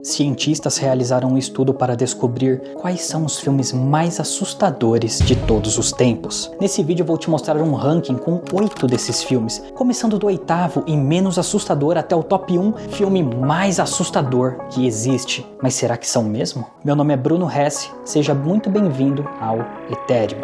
Cientistas realizaram um estudo para descobrir quais são os filmes mais assustadores de todos os tempos. Nesse vídeo eu vou te mostrar um ranking com 8 desses filmes, começando do oitavo e menos assustador até o top 1 filme mais assustador que existe. Mas será que são mesmo? Meu nome é Bruno Hesse, seja muito bem-vindo ao Ethereum.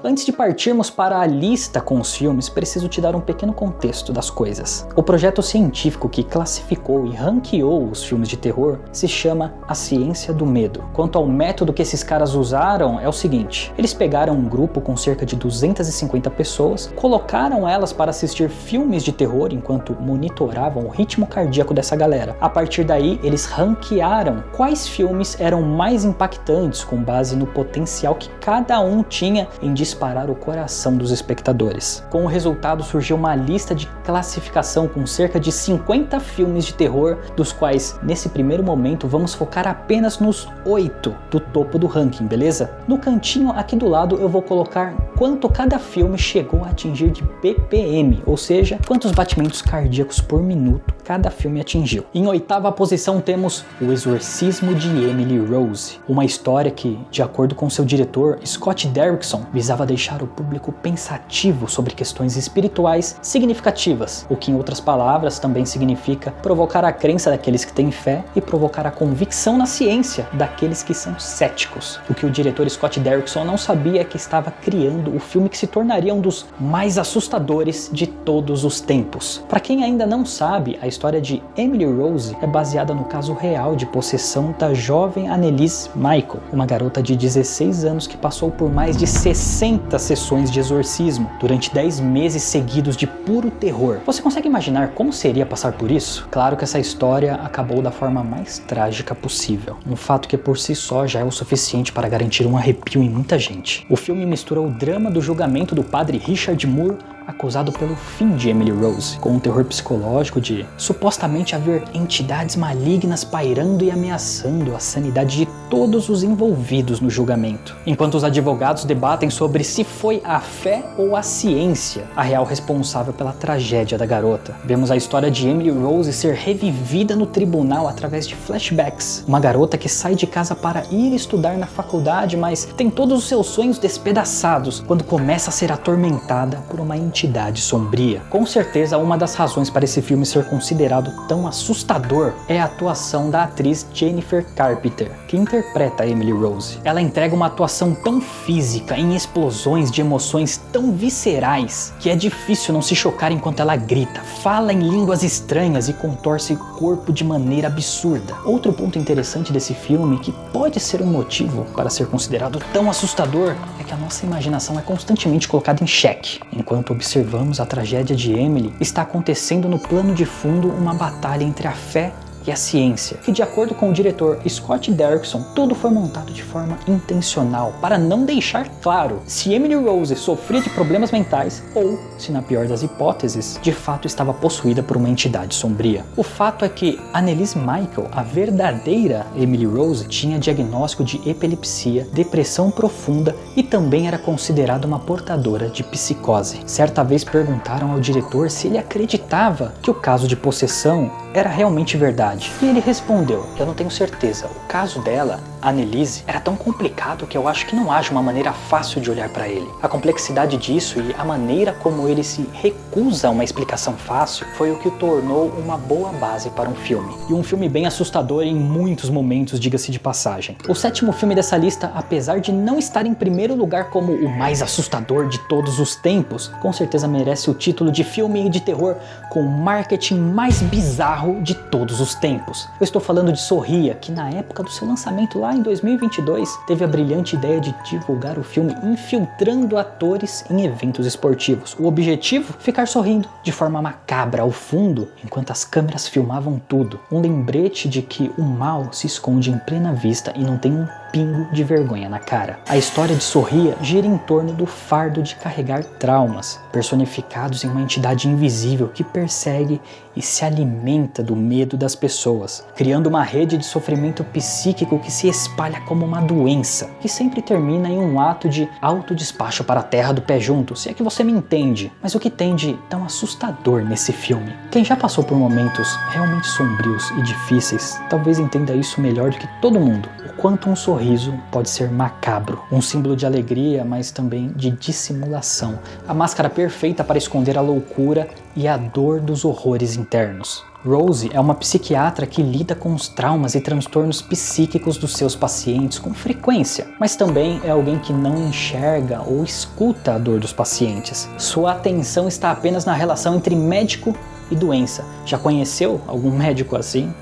Antes de partirmos para a lista com os filmes, preciso te dar um pequeno contexto das coisas. O projeto científico que classificou e ranqueou os filmes de terror se chama A Ciência do Medo. Quanto ao método que esses caras usaram, é o seguinte: eles pegaram um grupo com cerca de 250 pessoas, colocaram elas para assistir filmes de terror enquanto monitoravam o ritmo cardíaco dessa galera. A partir daí, eles ranquearam quais filmes eram mais impactantes com base no potencial que cada um tinha em disparar o coração dos espectadores. Com o resultado surgiu uma lista de classificação com cerca de 50 filmes de terror, dos quais nesse primeiro momento vamos focar apenas nos 8 do topo do ranking, beleza? No cantinho aqui do lado eu vou colocar quanto cada filme chegou a atingir de BPM, ou seja, quantos batimentos cardíacos por minuto cada filme atingiu. Em oitava posição temos O Exorcismo de Emily Rose, uma história que, de acordo com seu diretor Scott Derrickson, visava deixar o público pensativo sobre questões espirituais significativas, o que em outras palavras também significa provocar a crença daqueles que têm fé e provocar a convicção na ciência daqueles que são céticos. O que o diretor Scott Derrickson não sabia é que estava criando o filme que se tornaria um dos mais assustadores de todos os tempos. Para quem ainda não sabe, a história de Emily Rose é baseada no caso real de possessão da jovem Anneliese Michael, uma garota de 16 anos que passou por mais de 60 sessões de exorcismo durante 10 meses seguidos de puro terror. Você consegue imaginar como seria passar por isso? Claro que essa história acabou da forma mais trágica possível, um fato que por si só já é o suficiente para garantir um arrepio em muita gente. O filme mistura o drama do julgamento do padre Richard Moore, acusado pelo fim de Emily Rose, com um terror psicológico de supostamente haver entidades malignas pairando e ameaçando a sanidade de todos os envolvidos no julgamento. Enquanto os advogados debatem sobre se foi a fé ou a ciência a real responsável pela tragédia da garota, vemos a história de Emily Rose ser revivida no tribunal através de flashbacks. Uma garota que sai de casa para ir estudar na faculdade, mas tem todos os seus sonhos despedaçados quando começa a ser atormentada por uma entidade sombria. Com certeza, uma das razões para esse filme ser considerado tão assustador é a atuação da atriz Jennifer Carpenter, que interpreta Emily Rose. Ela entrega uma atuação tão física, em explosões de emoções tão viscerais, que é difícil não se chocar enquanto ela grita, fala em línguas estranhas e contorce o corpo de maneira absurda. Outro ponto interessante desse filme, que pode ser um motivo para ser considerado tão assustador, é que a nossa imaginação é constantemente colocada em xeque. Enquanto observamos a tragédia de Emily, está acontecendo no plano de fundo uma batalha entre a fé e a ciência, que de acordo com o diretor Scott Derrickson, tudo foi montado de forma intencional para não deixar claro se Emily Rose sofria de problemas mentais ou se, na pior das hipóteses, de fato estava possuída por uma entidade sombria. O fato é que Anneliese Michael, a verdadeira Emily Rose, tinha diagnóstico de epilepsia, depressão profunda e também era considerada uma portadora de psicose. Certa vez perguntaram ao diretor se ele acreditava que o caso de possessão era realmente verdade. E ele respondeu: eu não tenho certeza, o caso dela, Anneliese, era tão complicado que eu acho que não haja uma maneira fácil de olhar para ele. A complexidade disso e a maneira como ele se recusa a uma explicação fácil foi o que o tornou uma boa base para um filme. E um filme bem assustador em muitos momentos, diga-se de passagem. O sétimo filme dessa lista, apesar de não estar em primeiro lugar como o mais assustador de todos os tempos, com certeza merece o título de filme de terror com o marketing mais bizarro de todos os tempos. Eu estou falando de Sorria, que na época do seu lançamento lá em 2022, teve a brilhante ideia de divulgar o filme infiltrando atores em eventos esportivos. O objetivo? Ficar sorrindo de forma macabra ao fundo, enquanto as câmeras filmavam tudo. Um lembrete de que o mal se esconde em plena vista e não tem um pingo de vergonha na cara. A história de Sorria gira em torno do fardo de carregar traumas, personificados em uma entidade invisível que persegue e se alimenta do medo das pessoas, criando uma rede de sofrimento psíquico que se espalha como uma doença, que sempre termina em um ato de autodespacho para a terra do pé junto, se é que você me entende. Mas o que tem de tão assustador nesse filme? Quem já passou por momentos realmente sombrios e difíceis, talvez entenda isso melhor do que todo mundo. O quanto um sorriso pode ser macabro, um símbolo de alegria, mas também de dissimulação. A máscara perfeita para esconder a loucura e a dor dos horrores internos. Rose é uma psiquiatra que lida com os traumas e transtornos psíquicos dos seus pacientes com frequência, mas também é alguém que não enxerga ou escuta a dor dos pacientes. Sua atenção está apenas na relação entre médico e doença. Já conheceu algum médico assim?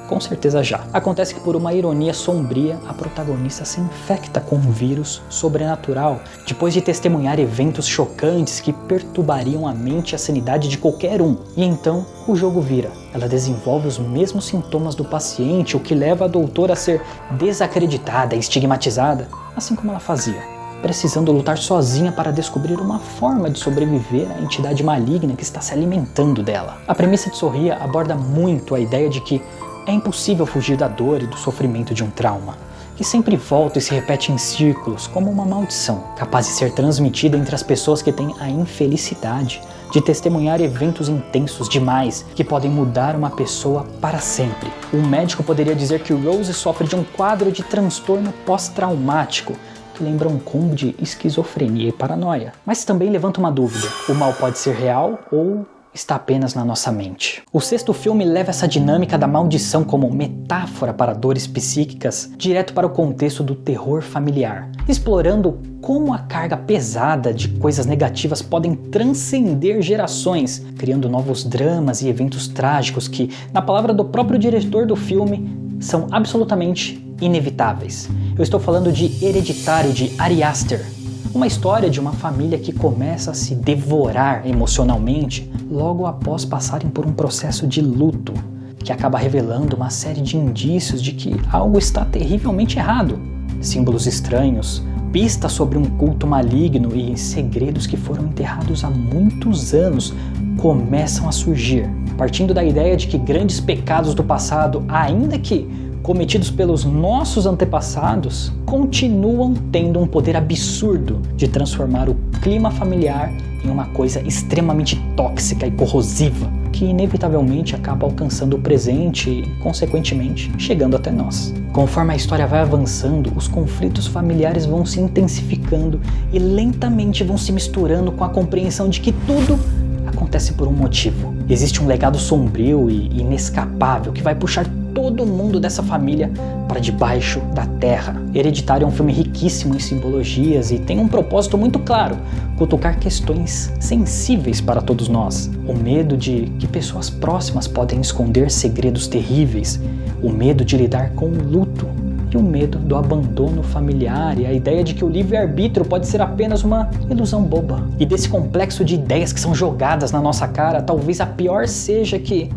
Com certeza já. Acontece que por uma ironia sombria, a protagonista se infecta com um vírus sobrenatural, depois de testemunhar eventos chocantes que perturbariam a mente e a sanidade de qualquer um. E então, o jogo vira. Ela desenvolve os mesmos sintomas do paciente, o que leva a doutora a ser desacreditada e estigmatizada, assim como ela fazia, precisando lutar sozinha para descobrir uma forma de sobreviver à entidade maligna que está se alimentando dela. A premissa de Sorria aborda muito a ideia de que é impossível fugir da dor e do sofrimento de um trauma, que sempre volta e se repete em círculos como uma maldição, capaz de ser transmitida entre as pessoas que têm a infelicidade de testemunhar eventos intensos demais que podem mudar uma pessoa para sempre. Um médico poderia dizer que Rose sofre de um quadro de transtorno pós-traumático, que lembra um combo de esquizofrenia e paranoia. Mas também levanta uma dúvida: o mal pode ser real ou está apenas na nossa mente? O sexto filme leva essa dinâmica da maldição como metáfora para dores psíquicas direto para o contexto do terror familiar, explorando como a carga pesada de coisas negativas podem transcender gerações, criando novos dramas e eventos trágicos que, na palavra do próprio diretor do filme, são absolutamente inevitáveis. Eu estou falando de Hereditário, de Ari Aster. Uma história de uma família que começa a se devorar emocionalmente logo após passarem por um processo de luto, que acaba revelando uma série de indícios de que algo está terrivelmente errado. Símbolos estranhos, pistas sobre um culto maligno e segredos que foram enterrados há muitos anos começam a surgir, partindo da ideia de que grandes pecados do passado, ainda que cometidos pelos nossos antepassados, continuam tendo um poder absurdo de transformar o clima familiar em uma coisa extremamente tóxica e corrosiva, que inevitavelmente acaba alcançando o presente e, consequentemente, chegando até nós. Conforme a história vai avançando, os conflitos familiares vão se intensificando e lentamente vão se misturando com a compreensão de que tudo acontece por um motivo. Existe um legado sombrio e inescapável que vai puxar todo mundo dessa família para debaixo da terra. Hereditário é um filme riquíssimo em simbologias e tem um propósito muito claro: cutucar questões sensíveis para todos nós. O medo de que pessoas próximas podem esconder segredos terríveis, o medo de lidar com o luto e o medo do abandono familiar e a ideia de que o livre-arbítrio pode ser apenas uma ilusão boba. E desse complexo de ideias que são jogadas na nossa cara, talvez a pior seja que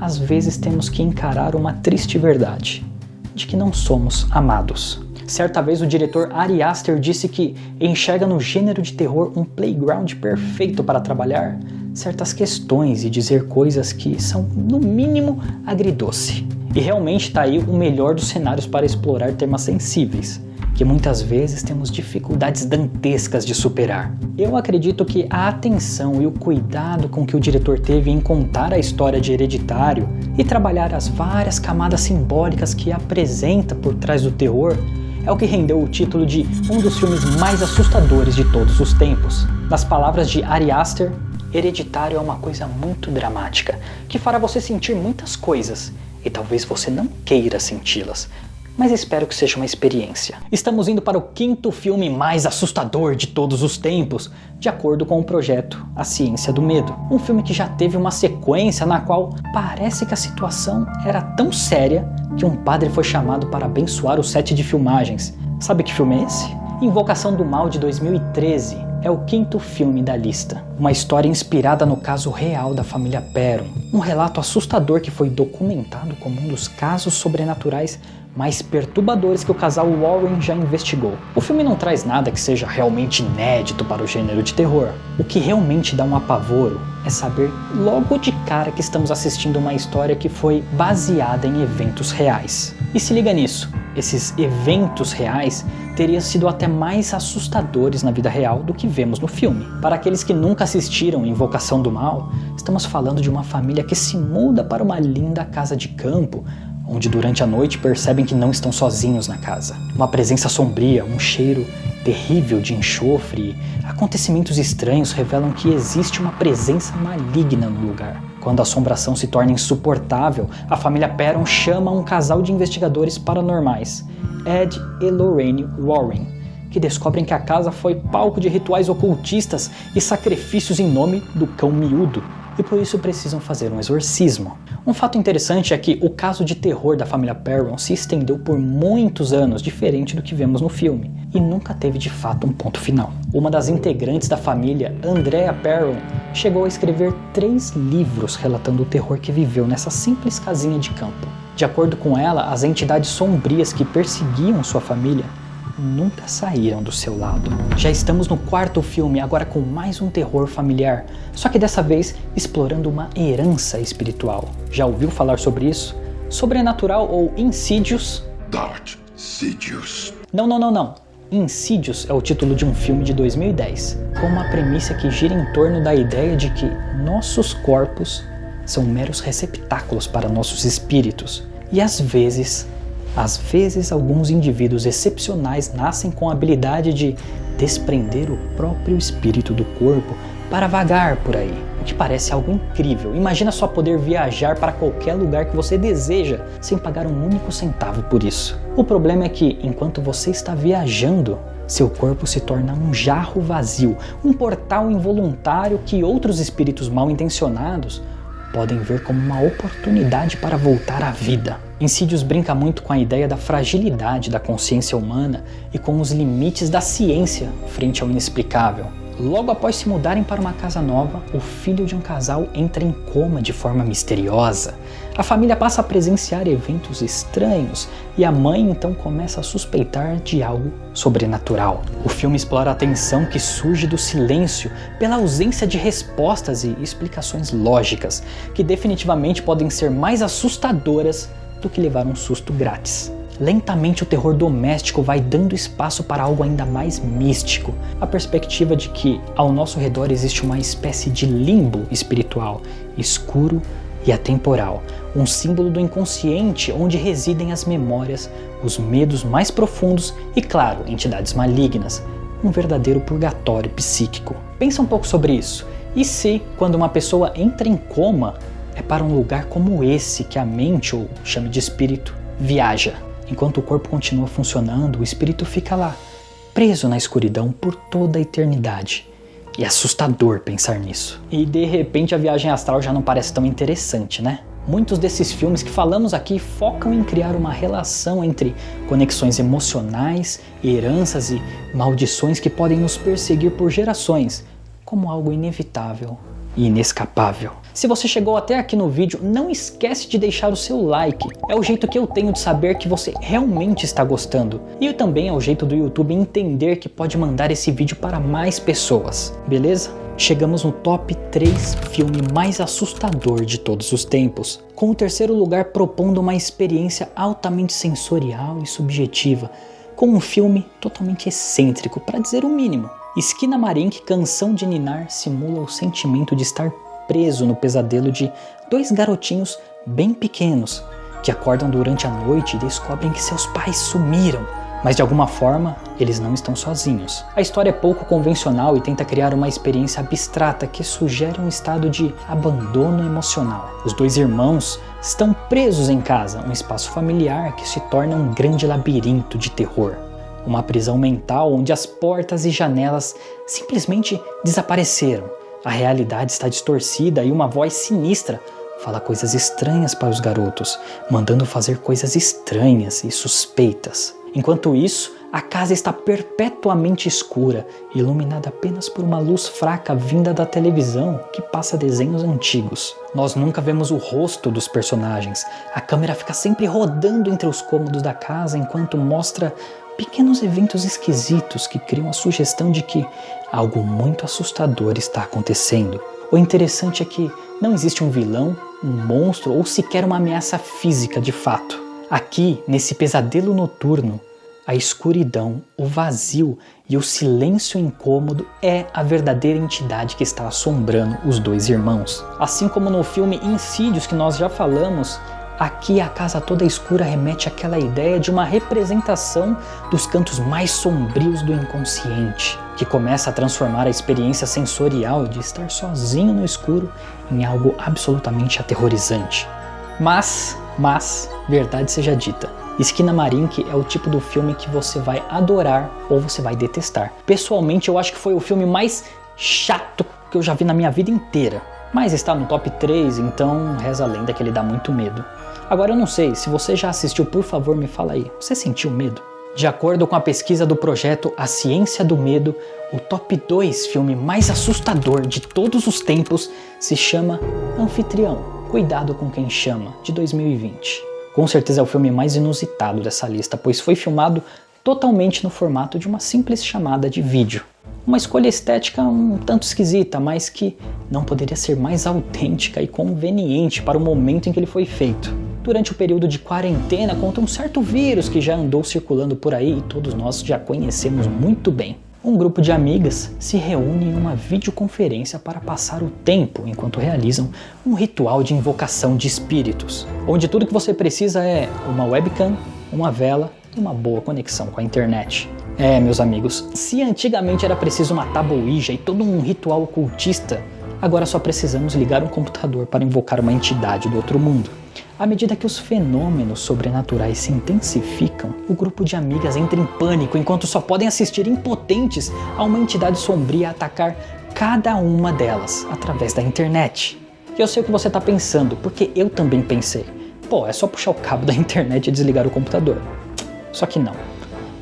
às vezes temos que encarar uma triste verdade, de que não somos amados. Certa vez o diretor Ari Aster disse que enxerga no gênero de terror um playground perfeito para trabalhar certas questões e dizer coisas que são, no mínimo, agridoce. E realmente está aí o melhor dos cenários para explorar temas sensíveis, que muitas vezes temos dificuldades dantescas de superar. Eu acredito que a atenção e o cuidado com que o diretor teve em contar a história de Hereditário e trabalhar as várias camadas simbólicas que apresenta por trás do terror é o que rendeu o título de um dos filmes mais assustadores de todos os tempos. Nas palavras de Ari Aster, Hereditário é uma coisa muito dramática, que fará você sentir muitas coisas, e talvez você não queira senti-las, mas espero que seja uma experiência. Estamos indo para o quinto filme mais assustador de todos os tempos, de acordo com o projeto A Ciência do Medo. Um filme que já teve uma sequência na qual parece que a situação era tão séria que um padre foi chamado para abençoar o set de filmagens. Sabe que filme é esse? Invocação do Mal, de 2013. é o quinto filme da lista. Uma história inspirada no caso real da família Perron. Um relato assustador que foi documentado como um dos casos sobrenaturais mais perturbadores que o casal Warren já investigou. O filme não traz nada que seja realmente inédito para o gênero de terror. O que realmente dá um apavoro é saber logo de cara que estamos assistindo uma história que foi baseada em eventos reais. E se liga nisso, esses eventos reais teriam sido até mais assustadores na vida real do que vemos no filme. Para aqueles que nunca assistiram Invocação do Mal, estamos falando de uma família que se muda para uma linda casa de campo, onde durante a noite percebem que não estão sozinhos na casa. Uma presença sombria, um cheiro terrível de enxofre e acontecimentos estranhos revelam que existe uma presença maligna no lugar. Quando a assombração se torna insuportável, a família Perron chama um casal de investigadores paranormais, Ed e Lorraine Warren, que descobrem que a casa foi palco de rituais ocultistas e sacrifícios em nome do cão miúdo, e por isso precisam fazer um exorcismo. Um fato interessante é que o caso de terror da família Perron se estendeu por muitos anos, diferente do que vemos no filme, e nunca teve de fato um ponto final. Uma das integrantes da família, Andrea Perron, chegou a escrever 3 livros relatando o terror que viveu nessa simples casinha de campo. De acordo com ela, as entidades sombrias que perseguiam sua família nunca saíram do seu lado. Já estamos no 4º filme, agora com mais um terror familiar, só que dessa vez explorando uma herança espiritual. Já ouviu falar sobre isso? Sobrenatural ou Insidious? Dark Sidious. Não. Insidious é o título de um filme de 2010, com uma premissa que gira em torno da ideia de que nossos corpos são meros receptáculos para nossos espíritos, e às vezes alguns indivíduos excepcionais nascem com a habilidade de desprender o próprio espírito do corpo para vagar por aí, o que parece algo incrível. Imagina só poder viajar para qualquer lugar que você deseja sem pagar um único centavo por isso. O problema é que, enquanto você está viajando, seu corpo se torna um jarro vazio, um portal involuntário que outros espíritos mal intencionados podem ver como uma oportunidade para voltar à vida. Insidious brinca muito com a ideia da fragilidade da consciência humana e com os limites da ciência frente ao inexplicável. Logo após se mudarem para uma casa nova, o filho de um casal entra em coma de forma misteriosa. A família passa a presenciar eventos estranhos e a mãe então começa a suspeitar de algo sobrenatural. O filme explora a tensão que surge do silêncio pela ausência de respostas e explicações lógicas, que definitivamente podem ser mais assustadoras do que levar um susto grátis. Lentamente o terror doméstico vai dando espaço para algo ainda mais místico, a perspectiva de que ao nosso redor existe uma espécie de limbo espiritual, escuro e atemporal, um símbolo do inconsciente onde residem as memórias, os medos mais profundos e, claro, entidades malignas, um verdadeiro purgatório psíquico. Pensa um pouco sobre isso. E se, quando uma pessoa entra em coma, é para um lugar como esse que a mente, ou chame de espírito, viaja? Enquanto o corpo continua funcionando, o espírito fica lá, preso na escuridão por toda a eternidade. E é assustador pensar nisso. E de repente a viagem astral já não parece tão interessante, né? Muitos desses filmes que falamos aqui focam em criar uma relação entre conexões emocionais, heranças e maldições que podem nos perseguir por gerações, como algo inevitável e inescapável. Se você chegou até aqui no vídeo, não esquece de deixar o seu like. É o jeito que eu tenho de saber que você realmente está gostando. E também é o jeito do YouTube entender que pode mandar esse vídeo para mais pessoas, beleza? Chegamos no top 3 filme mais assustador de todos os tempos, com o 3º lugar propondo uma experiência altamente sensorial e subjetiva, com um filme totalmente excêntrico, para dizer o mínimo. Esquina Marink, Canção de Ninar simula o sentimento de estar preso no pesadelo de 2 garotinhos bem pequenos que acordam durante a noite e descobrem que seus pais sumiram, mas de alguma forma eles não estão sozinhos. A história é pouco convencional e tenta criar uma experiência abstrata que sugere um estado de abandono emocional. Os 2 irmãos estão presos em casa, um espaço familiar que se torna um grande labirinto de terror. Uma prisão mental onde as portas e janelas simplesmente desapareceram. A realidade está distorcida e uma voz sinistra fala coisas estranhas para os garotos, mandando fazer coisas estranhas e suspeitas. Enquanto isso, a casa está perpetuamente escura, iluminada apenas por uma luz fraca vinda da televisão que passa desenhos antigos. Nós nunca vemos o rosto dos personagens. A câmera fica sempre rodando entre os cômodos da casa enquanto mostra pequenos eventos esquisitos que criam a sugestão de que algo muito assustador está acontecendo. O interessante é que não existe um vilão, um monstro ou sequer uma ameaça física de fato. Aqui, nesse pesadelo noturno, a escuridão, o vazio e o silêncio incômodo é a verdadeira entidade que está assombrando os dois irmãos. Assim como no filme Insidious, que nós já falamos, aqui a casa toda escura remete àquela ideia de uma representação dos cantos mais sombrios do inconsciente, que começa a transformar a experiência sensorial de estar sozinho no escuro em algo absolutamente aterrorizante. Mas, verdade seja dita, Skinamarink é o tipo do filme que você vai adorar ou você vai detestar. Pessoalmente, eu acho que foi o filme mais chato que eu já vi na minha vida inteira. Mas está no top 3, então reza a lenda que ele dá muito medo. Agora eu não sei, se você já assistiu, por favor me fala aí, você sentiu medo? De acordo com a pesquisa do projeto A Ciência do Medo, o top 2 filme mais assustador de todos os tempos se chama Anfitrião, Cuidado com Quem Chama, de 2020. Com certeza é o filme mais inusitado dessa lista, pois foi filmado totalmente no formato de uma simples chamada de vídeo. Uma escolha estética um tanto esquisita, mas que não poderia ser mais autêntica e conveniente para o momento em que ele foi feito. Durante o período de quarentena, contra um certo vírus que já andou circulando por aí e todos nós já conhecemos muito bem. Um grupo de amigas se reúne em uma videoconferência para passar o tempo enquanto realizam um ritual de invocação de espíritos, onde tudo que você precisa é uma webcam, uma vela e uma boa conexão com a internet. Meus amigos, se antigamente era preciso matar Ouija e todo um ritual ocultista, agora só precisamos ligar um computador para invocar uma entidade do outro mundo. À medida que os fenômenos sobrenaturais se intensificam, o grupo de amigas entra em pânico enquanto só podem assistir impotentes a uma entidade sombria atacar cada uma delas através da internet. E eu sei o que você está pensando, porque eu também pensei. Pô, é só puxar o cabo da internet e desligar o computador. Só que não.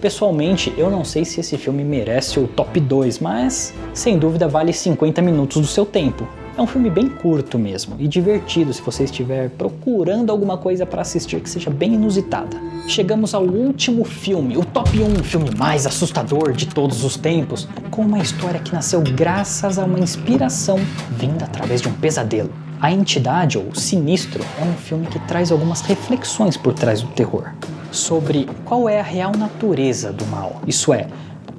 Pessoalmente, eu não sei se esse filme merece o top 2, mas sem dúvida vale 50 minutos do seu tempo. É um filme bem curto mesmo e divertido se você estiver procurando alguma coisa para assistir que seja bem inusitada. Chegamos ao último filme, o top 1, filme mais assustador de todos os tempos, com uma história que nasceu graças a uma inspiração vinda através de um pesadelo. A Entidade, ou Sinistro, é um filme que traz algumas reflexões por trás do terror, sobre qual é a real natureza do mal, isso é,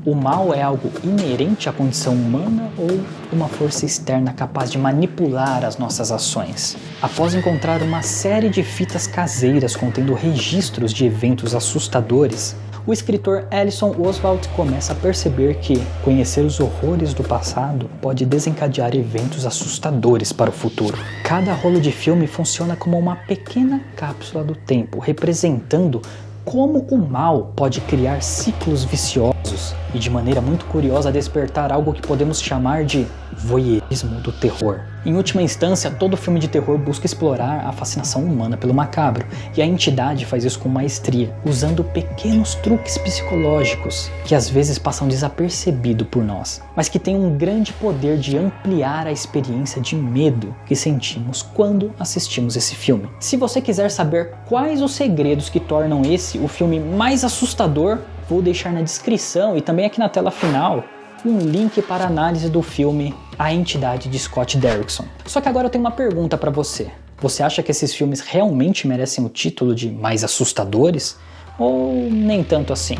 o mal é algo inerente à condição humana ou uma força externa capaz de manipular as nossas ações? Após encontrar uma série de fitas caseiras contendo registros de eventos assustadores, o escritor Alison Oswalt começa a perceber que conhecer os horrores do passado pode desencadear eventos assustadores para o futuro. Cada rolo de filme funciona como uma pequena cápsula do tempo, representando como o mal pode criar ciclos viciosos e de maneira muito curiosa despertar algo que podemos chamar de voyeurismo do terror. Em última instância, todo filme de terror busca explorar a fascinação humana pelo macabro, e a Entidade faz isso com maestria, usando pequenos truques psicológicos que às vezes passam desapercebido por nós, mas que têm um grande poder de ampliar a experiência de medo que sentimos quando assistimos esse filme. Se você quiser saber quais os segredos que tornam esse o filme mais assustador, vou deixar na descrição e também aqui na tela final um link para a análise do filme A Entidade de Scott Derrickson. Só que agora eu tenho uma pergunta para você. Você acha que esses filmes realmente merecem o título de mais assustadores? Ou nem tanto assim?